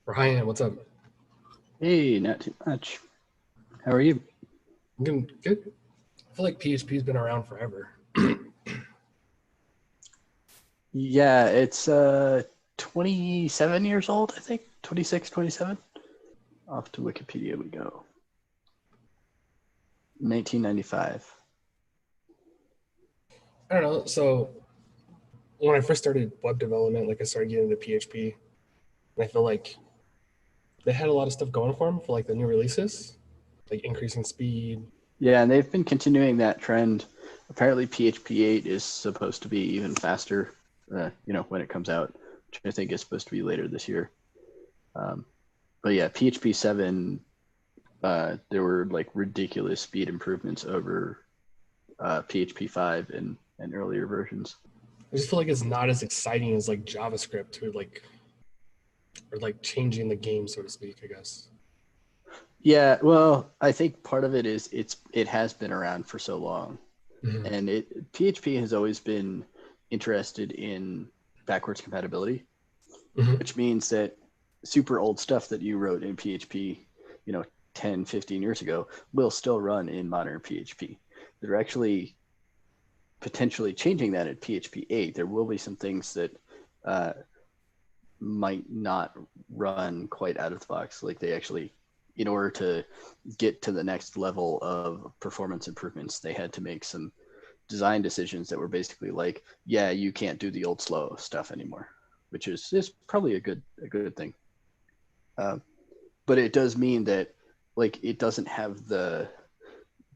Ryan, what's up? Hey, not too much. How are you? I'm doing good. I feel like PHP's been around forever. Yeah, it's 27 years old, I think. 26, 27. Off to Wikipedia we go. 1995. I don't know. So when I first started web development, like I started getting into PHP, and I feel like they had a lot of stuff going for them for like the new releases, like increasing speed. Yeah, and they've been continuing that trend. Apparently PHP 8 is supposed to be even faster, when it comes out, which I think is supposed to be later this year. Um, but yeah, PHP 7, there were like ridiculous speed improvements over PHP 5 and earlier versions. I just feel like it's not as exciting as like JavaScript or like changing the game, so to speak, I guess. Yeah, well, I think part of it is it has been around for so long, Hmm. and PHP has always been interested in backwards compatibility, Hmm. which means that super old stuff that you wrote in PHP, you know, 10, 15 years ago will still run in modern PHP. They're actually potentially changing that at PHP 8. There will be some things that uh, might not run quite out of the box. Like they actually, in order to get to the next level of performance improvements, they had to make some design decisions that were basically like, yeah, you can't do the old slow stuff anymore, which is probably a good thing. Uh, but it does mean that like it doesn't have the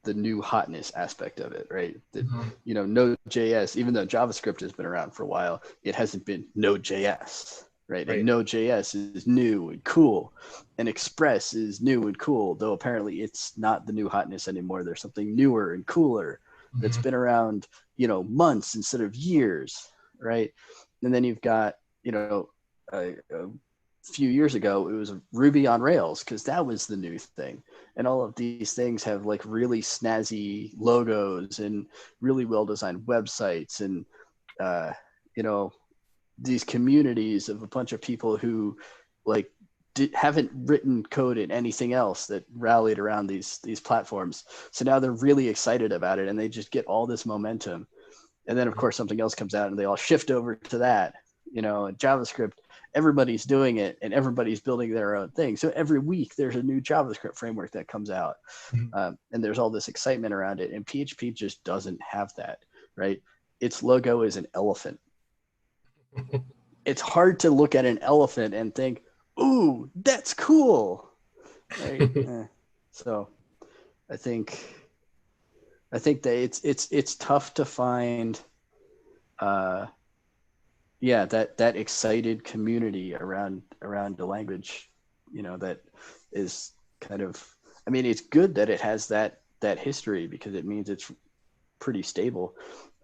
new hotness aspect of it, right? That Hmm. Node.js, even though JavaScript has been around for a while, it hasn't been Node.js, right? And Right. Node.js is new and cool, and Express is new and cool, though apparently it's not the new hotness anymore. There's something newer and cooler that's Hmm. been around, months instead of years, right? And then you've got, a few years ago, it was Ruby on Rails because that was the new thing. And all of these things have like really snazzy logos and really well designed websites and, uh, you know, these communities of a bunch of people who like haven't written code in anything else that rallied around these platforms. So now they're really excited about it and they just get all this momentum. And then of course something else comes out and they all shift over to that. JavaScript, everybody's doing it and everybody's building their own thing. So every week there's a new JavaScript framework that comes out, and there's all this excitement around it. And PHP just doesn't have that, right? Its logo is an elephant. It's hard to look at an elephant and think, "Ooh, that's cool," right? So I think that it's tough to find uh, yeah, that excited community around the language, that is kind of, I mean, it's good that it has that history because it means it's pretty stable,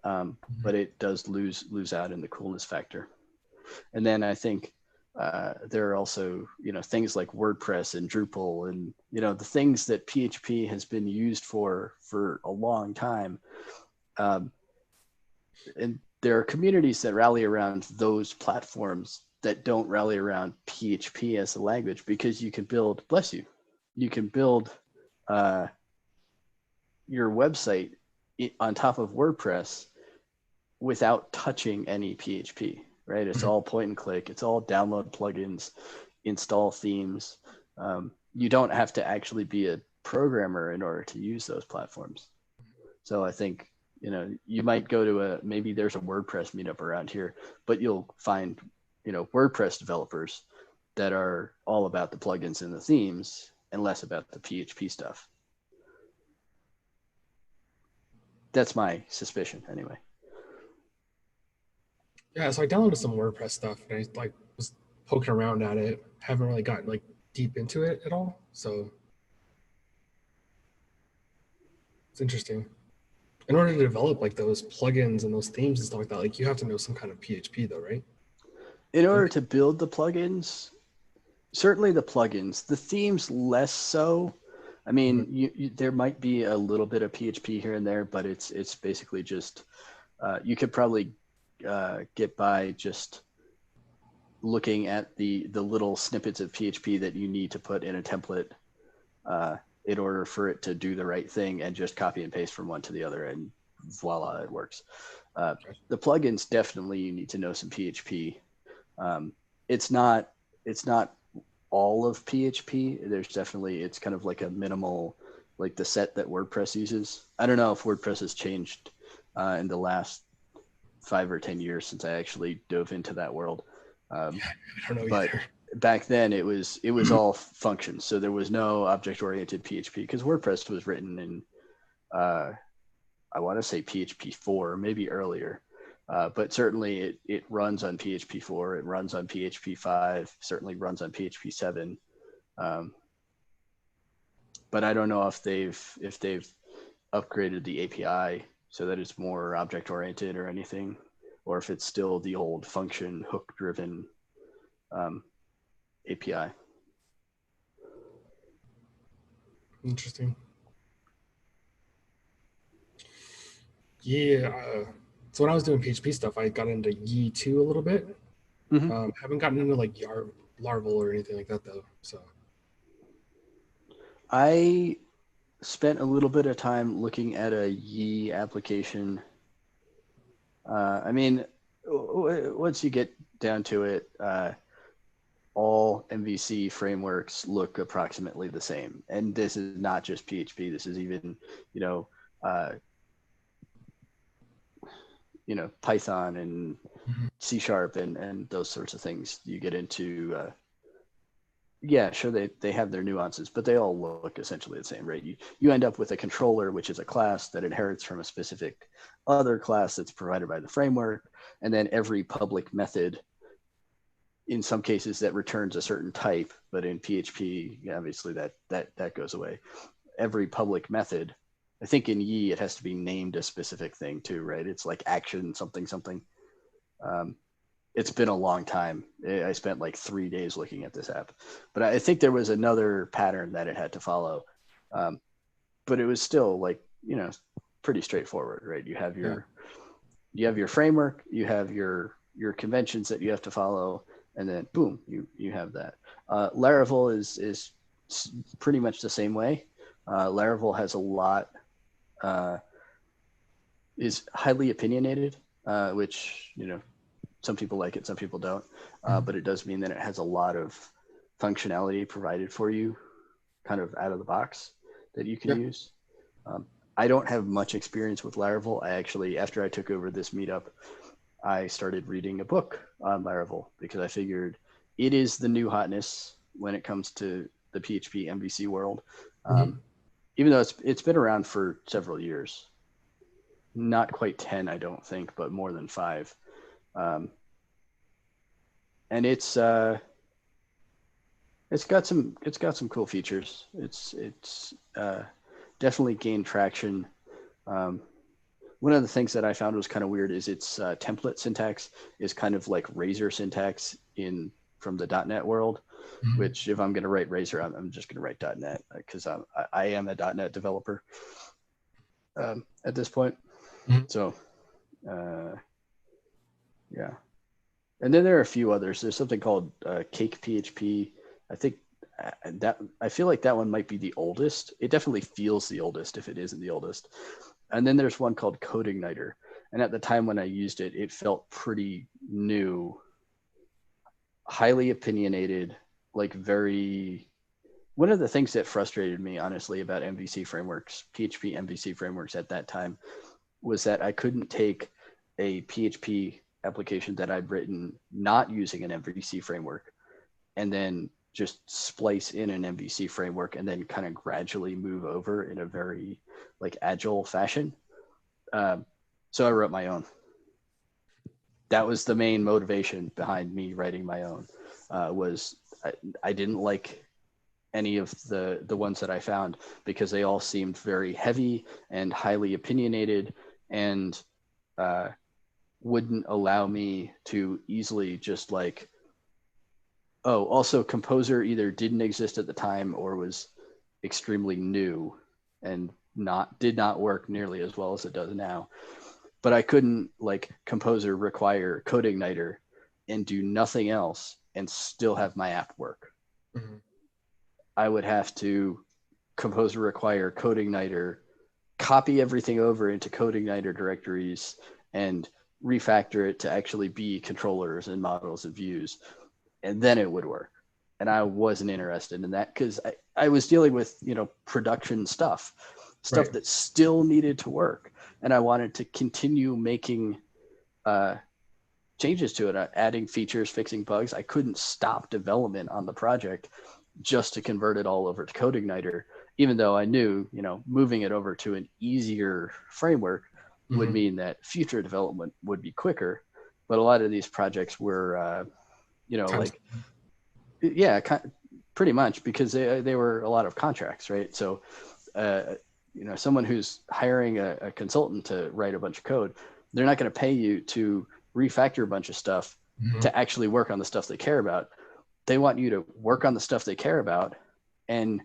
but it does lose out in the coolness factor. And then I think there are also things like WordPress and Drupal and the things that PHP has been used for a long time. um, and there are communities that rally around those platforms that don't rally around PHP as a language because you can build, bless you, you can build uh, your website on top of WordPress without touching any PHP, right? It's all point and click. It's all download plugins, install themes. You don't have to actually be a programmer in order to use those platforms. So I think, you might go to maybe there's a WordPress meetup around here, but you'll find, WordPress developers that are all about the plugins and the themes and less about the PHP stuff. That's my suspicion anyway. Yeah, so I downloaded some WordPress stuff and I like was poking around at it. Haven't really gotten like deep into it at all. So it's interesting. In order to develop like those plugins and those themes and stuff like that, like you have to know some kind of PHP though, right? In I order think. to build the plugins, certainly the plugins, the themes less so. I mean, Mhm. there might be a little bit of PHP here and there, but it's basically just you could probably get by just looking at the little snippets of PHP that you need to put in a template in order for it to do the right thing, and just copy and paste from one to the other, and voila, it works. The plugins, definitely you need to know some PHP. It's not all of PHP. There's definitely, it's kind of like a minimal, like the set that WordPress uses. I don't know if WordPress has changed in the last 5 or 10 years since I actually dove into that world. I don't know but either. back then it was all functions. So there was no object-oriented PHP, because WordPress was written in, I want to say PHP 4, maybe earlier. But certainly it runs on PHP 4, it runs on PHP 5, certainly runs on PHP 7. But I don't know if they've upgraded the API so that it's more object oriented or anything, or if it's still the old function hook driven API. Interesting. Yeah. So when I was doing PHP stuff, I got into Yi 2 a little bit. Mm-hmm. Haven't gotten into like Laravel or anything like that though. So I spent a little bit of time looking at a Yi application. I mean, once you get down to it, all MVC frameworks look approximately the same. And this is not just PHP. This is even, Python and C# and those sorts of things. You get into, yeah, sure, they have their nuances, but they all look essentially the same, right? You end up with a controller, which is a class that inherits from a specific other class that's provided by the framework. And then every public method, in some cases, that returns a certain type, but in PHP, obviously that goes away. Every public method, I think in Yi, it has to be named a specific thing too, right? It's like action something something. It's been a long time. I spent like 3 days looking at this app, but I think there was another pattern that it had to follow. But it was still like, pretty straightforward, right? You have your framework, you have your conventions that you have to follow, and then boom, you have that. Laravel is pretty much the same way. Laravel has a lot, is highly opinionated, which, some people like it, some people don't. But it does mean that it has a lot of functionality provided for you kind of out of the box that you can use. I don't have much experience with Laravel. I actually, after I took over this meetup, I started reading a book on Laravel because I figured it is the new hotness when it comes to the PHP MVC world. Even though it's been around for several years, not quite 10, I don't think, but more than 5. And it's got some cool features. It's definitely gained traction. One of the things that I found was kind of weird is its template syntax is kind of like Razor syntax from the .NET world, which if I'm going to write Razor, I'm just going to write .NET because I am a .NET developer at this point. So, yeah. And then there are a few others. There's something called Cake PHP. I feel like that one might be the oldest. It definitely feels the oldest if it isn't the oldest. And then there's one called CodeIgniter. And at the time when I used it, it felt pretty new, highly opinionated, like very. One of the things that frustrated me, honestly, about MVC frameworks, PHP MVC frameworks at that time, was that I couldn't take a PHP application that I'd written not using an MVC framework and then just splice in an MVC framework and then kind of gradually move over in a very like agile fashion. So I wrote my own. That was the main motivation behind me writing my own. Was I didn't like any of the ones that I found because they all seemed very heavy and highly opinionated and wouldn't allow me to easily just like, oh, also Composer either didn't exist at the time or was extremely new and did not work nearly as well as it does now. But I couldn't like Composer require CodeIgniter and do nothing else and still have my app work. Mhm. I would have to compose or require CodeIgniter, copy everything over into CodeIgniter directories, and refactor it to actually be controllers and models and views, and then it would work. And I wasn't interested in that because I was dealing with, production stuff Right. that still needed to work. And I wanted to continue making changes to it, adding features, fixing bugs. I couldn't stop development on the project just to convert it all over to CodeIgniter, even though I knew, moving it over to an easier framework would Mhm. mean that future development would be quicker. But a lot of these projects were, Times. like, yeah, pretty much, because they were a lot of contracts, right? So, someone who's hiring a consultant to write a bunch of code, they're not going to pay you to refactor a bunch of stuff Mhm. to actually work on the stuff they care about. They want you to work on the stuff they care about. And,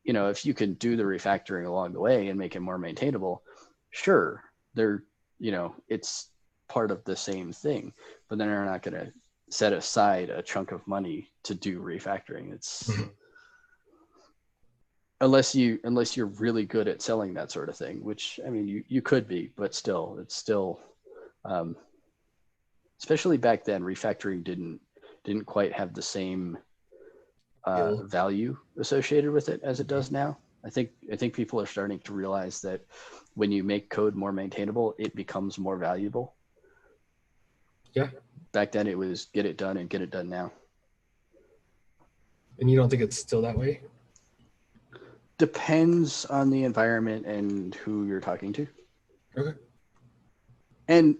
if you can do the refactoring along the way and make it more maintainable, sure, it's part of the same thing, but then they're not going to set aside a chunk of money to do refactoring. It's Mhm. unless you're really good at selling that sort of thing, which, I mean, you could be, but still, it's still, um, especially back then, refactoring didn't quite have the same Skill. value associated with it as it does now. I think people are starting to realize that when you make code more maintainable, it becomes more valuable. Yeah. Back then, it was get it done and get it done now. And you don't think it's still that way? Depends on the environment and who you're talking to, Okay. and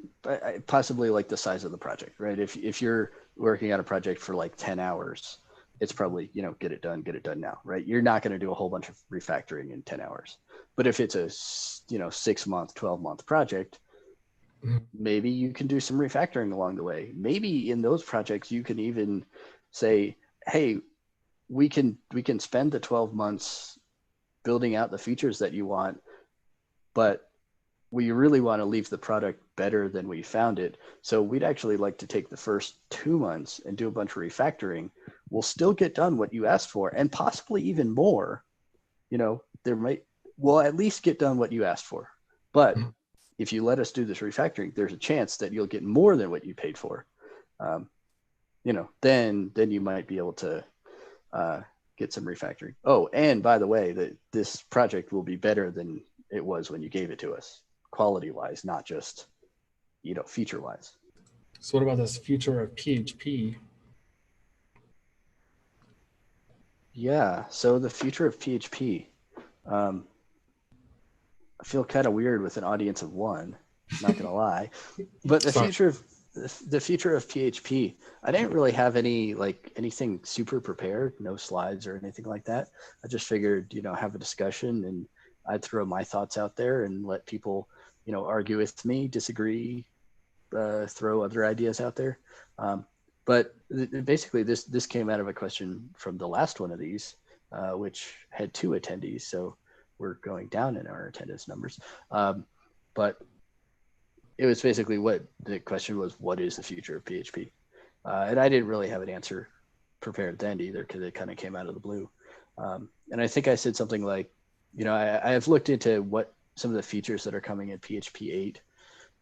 possibly like the size of the project, right? If you're working on a project for like 10 hours, it's probably, get it done now, right? You're not going to do a whole bunch of refactoring in 10 hours. But if it's a 6-month, 12-month project, Mhm. maybe you can do some refactoring along the way. Maybe in those projects you can even say, hey, we can spend the 12 months building out the features that you want, but we really want to leave the product better than we found it. So we'd actually like to take the first 2 months and do a bunch of refactoring. We'll still get done what you asked for, and possibly even more. We'll at least get done what you asked for. But Mhm. if you let us do this refactoring, there's a chance that you'll get more than what you paid for. Um, then you might be able to get some refactoring. Oh, and by the way, this project will be better than it was when you gave it to us, quality wise, not just feature wise. So what about this future of PHP? Yeah. So the future of PHP. Um, I feel kind of weird with an audience of one. Not gonna lie, but the Sorry. future of PHP. I didn't really have anything super prepared, no slides or anything like that. I just figured, have a discussion, and I'd throw my thoughts out there and let people, argue with me, disagree, throw other ideas out there. But basically, this came out of a question from the last one of these, which had 2 attendees. So we're going down in our attendance numbers. But it was basically, what the question was: what is the future of PHP? And I didn't really have an answer prepared then either, because it kind of came out of the blue. And I think I said something like, I have looked into what some of the features that are coming in PHP 8.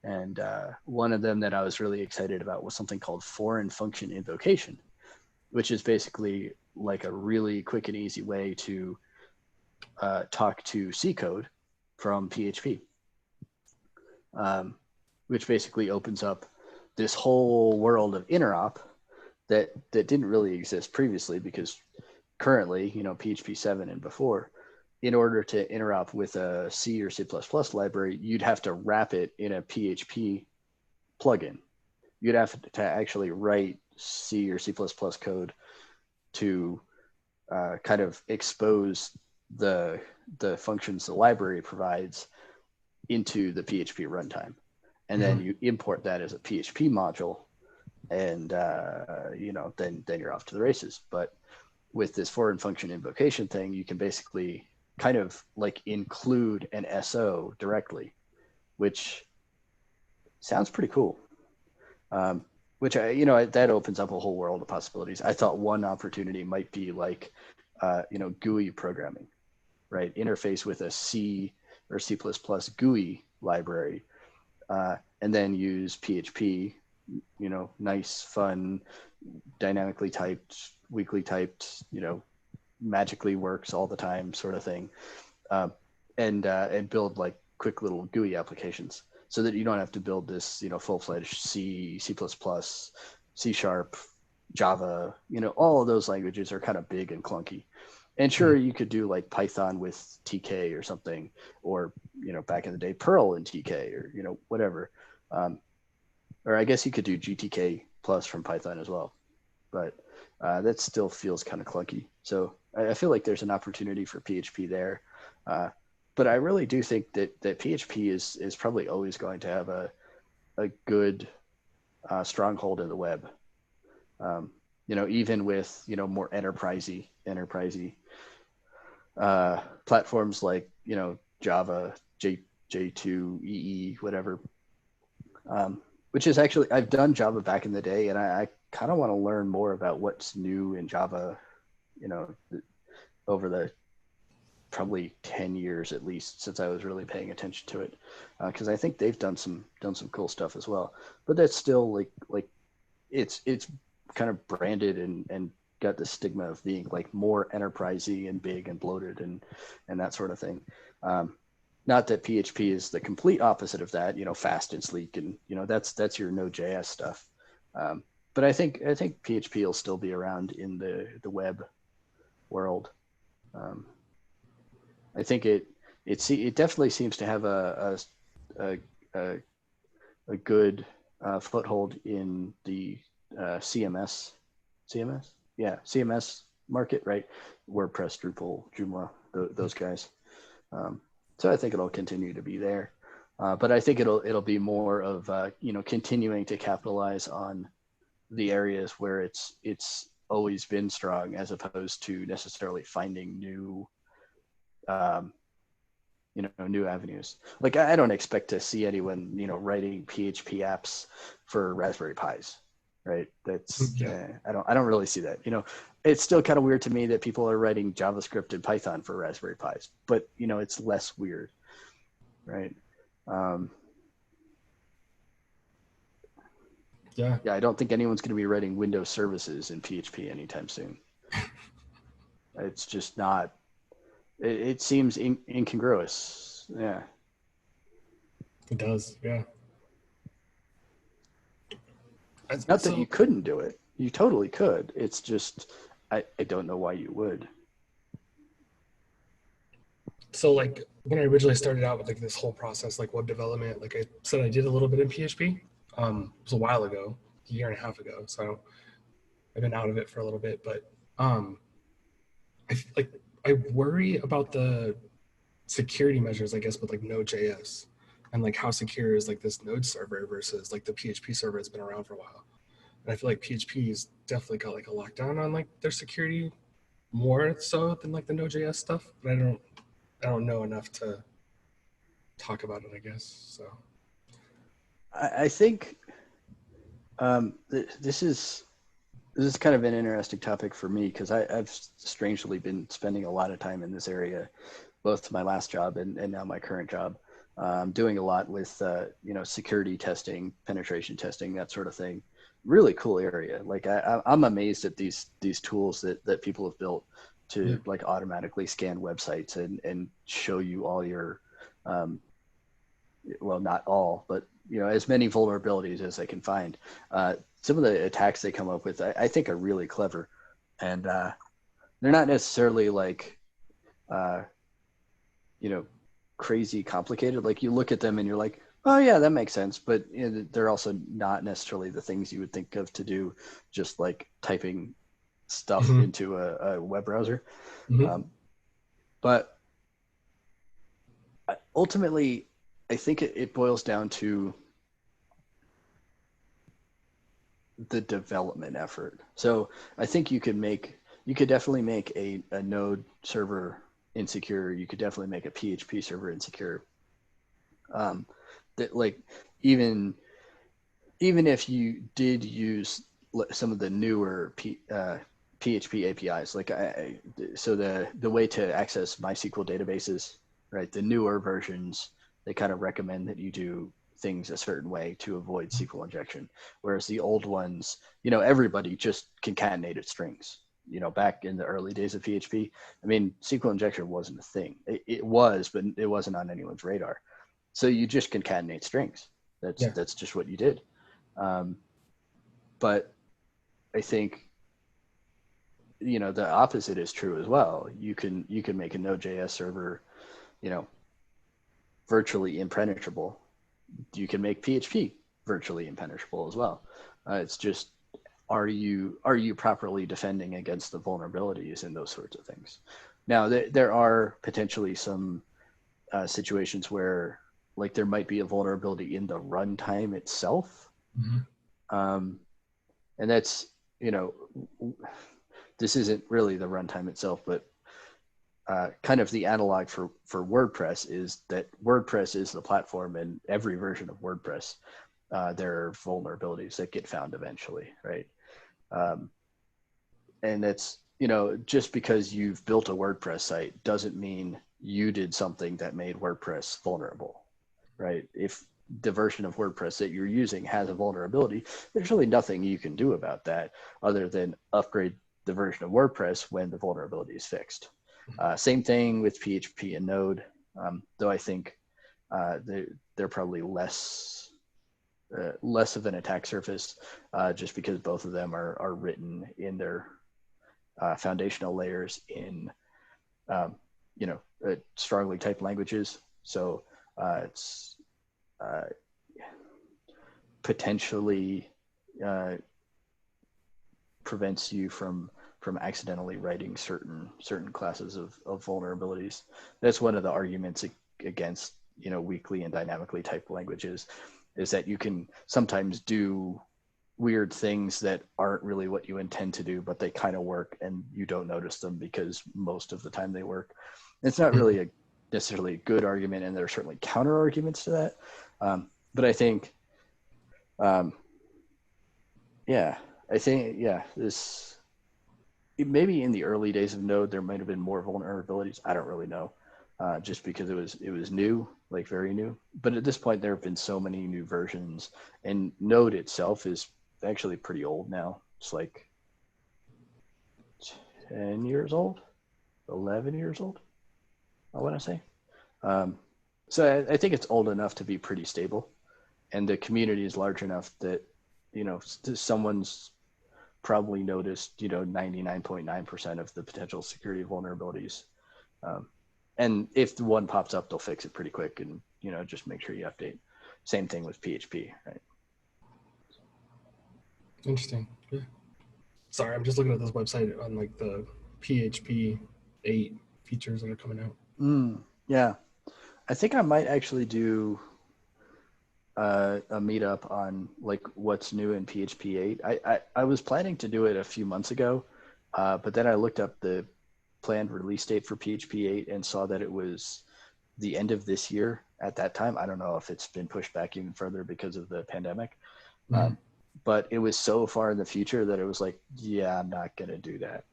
And one of them that I was really excited about was something called foreign function invocation, which is basically like a really quick and easy way to talk to C code from PHP, which basically opens up this whole world of interop that didn't really exist previously, because currently, PHP 7 and before, in order to interop with a C or C++ library, you'd have to wrap it in a PHP plugin. You'd have to actually write C or C++ code to kind of expose the functions the library provides into the PHP runtime, and then Mhm. you import that as a PHP module, and then you're off to the races. But with this foreign function invocation thing, you can basically kind of like include an SO directly, which sounds pretty cool. which that opens up a whole world of possibilities. I thought one opportunity might be like, GUI programming, right? Interface with a C or C++ GUI library, and then use PHP, nice, fun, dynamically typed, weakly typed, magically works all the time sort of thing, and build like quick little GUI applications so that you don't have to build this, full-fledged C, C++, C Sharp, Java, all of those languages are kind of big and clunky. And sure, you could do like Python with TK or something, or, back in the day, Perl and TK, or, whatever. Or I guess you could do GTK plus from Python as well, but that still feels kind of clunky. So I feel like there's an opportunity for PHP there. But I really do think that PHP is probably always going to have a good stronghold in the web. Even with, more enterprisey platforms like, Java, J2, EE, whatever. Which is actually, I've done Java back in the day, and I kind of want to learn more about what's new in Java, over the probably 10 years at least since I was really paying attention to it, because I think they've done some cool stuff as well. But that's still like it's kind of branded and got the stigma of being like more enterprisey and big and bloated and that sort of thing. Not that PHP is the complete opposite of that, fast and sleek, and that's your Node.js stuff. But I think PHP will still be around in the web world. I think it definitely seems to have a good foothold in the CMS market, right? WordPress, Drupal, Joomla, those guys. So I think it'll continue to be there, but I think it'll be more of continuing to capitalize on the areas where it's always been strong, as opposed to necessarily finding new new avenues. Like I don't expect to see anyone writing PHP apps for Raspberry Pis, right? That's I don't really see that. It's still kind of weird to me that people are writing JavaScript and Python for Raspberry Pis, but it's less weird, right? Yeah. I don't think anyone's going to be writing Windows services in PHP anytime soon. It's just not. It seems incongruous. Yeah. It does. Yeah. Not that you couldn't do it. You totally could. It's just, I don't know why you would. So like when I originally started out with like this whole process, like web development, like I said, I did a little bit in PHP. It was a while ago, a year and a half ago. So I've been out of it for a little bit, but I worry about the security measures, I guess, with like Node.js, and like how secure is like this Node server versus like the PHP server that's been around for a while. And I feel like PHP's definitely got like a lockdown on like their security more so than like the Node.js stuff. But I don't know enough to talk about it, I guess. So I think this is kind of an interesting topic for me, because I've strangely been spending a lot of time in this area, both my last job and now my current job. Doing a lot with security testing, penetration testing, that sort of thing. Really cool area. Like I'm amazed at these tools that people have built to like automatically scan websites and show you all your well, not all, but as many vulnerabilities as they can find. Some of the attacks they come up with, I think, are really clever, and they're not necessarily like crazy complicated. Like you look at them and you're like, oh yeah, that makes sense, but they're also not necessarily the things you would think of to do just like typing stuff into a web browser. But ultimately, I think it boils down to the development effort. So I think you could definitely make a Node server insecure. You could definitely make a PHP server insecure. That like even even if you did use some of the newer PHP APIs, like so the way to access MySQL databases, right? The newer versions, they kind of recommend that you do things a certain way to avoid SQL injection, whereas the old ones, everybody just concatenated strings. Back in the early days of PHP, I mean, SQL injection wasn't a thing. It was, but it wasn't on anyone's radar. So you just concatenate strings. That's just what you did. But I think the opposite is true as well. You can make a Node.js server, virtually impenetrable. You can make PHP virtually impenetrable as well. It's just, are you properly defending against the vulnerabilities and those sorts of things? Now there are potentially some situations where like there might be a vulnerability in the runtime itself. Mm-hmm. And that's, this isn't really the runtime itself, but kind of the analog for WordPress is that WordPress is the platform, and every version of WordPress, there are vulnerabilities that get found eventually, right? And that's, just because you've built a WordPress site doesn't mean you did something that made WordPress vulnerable, right? If the version of WordPress that you're using has a vulnerability, there's really nothing you can do about that other than upgrade the version of WordPress when the vulnerability is fixed. Same thing with PHP and Node, though I think they're probably less of an attack surface, just because both of them are written in their foundational layers in strongly typed languages. So it's potentially prevents you from accidentally writing certain classes of vulnerabilities. That's one of the arguments against weakly and dynamically typed languages, is that you can sometimes do weird things that aren't really what you intend to do, but they kind of work and you don't notice them because most of the time they work. It's not really a necessarily a good argument, and there are certainly counter arguments to that. But I think, this maybe in the early days of Node there might have been more vulnerabilities. I don't really know, just because it was new, like very new. But at this point, there have been so many new versions, and Node itself is actually pretty old now. It's like 10 years old, 11 years old, I want to say. So I think it's old enough to be pretty stable, and the community is large enough that someone's probably noticed 99.9% of the potential security vulnerabilities, and if the one pops up, they'll fix it pretty quick, and just make sure you update. Same thing with PHP, right? Interesting. Yeah. Sorry, I'm just looking at this website on like the PHP 8 features that are coming out. Yeah, I think I might actually do a meetup on like what's new in PHP 8. I was planning to do it a few months ago, but then I looked up the planned release date for PHP 8 and saw that it was the end of this year at that time. I don't know if it's been pushed back even further because of the pandemic. But it was so far in the future that it was like, yeah, I'm not going to do that.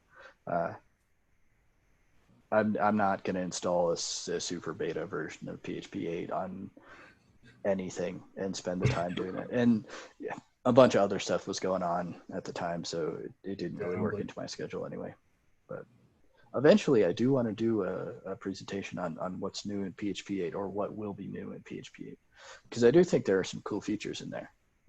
I'm not going to install a super beta version of PHP 8 on anything and spend the time doing it. And a bunch of other stuff was going on at the time, so it didn't really work into my schedule anyway. But eventually I do want to do a presentation on what's new in PHP 8, or what will be new in PHP 8, because I do think there are some cool features in there.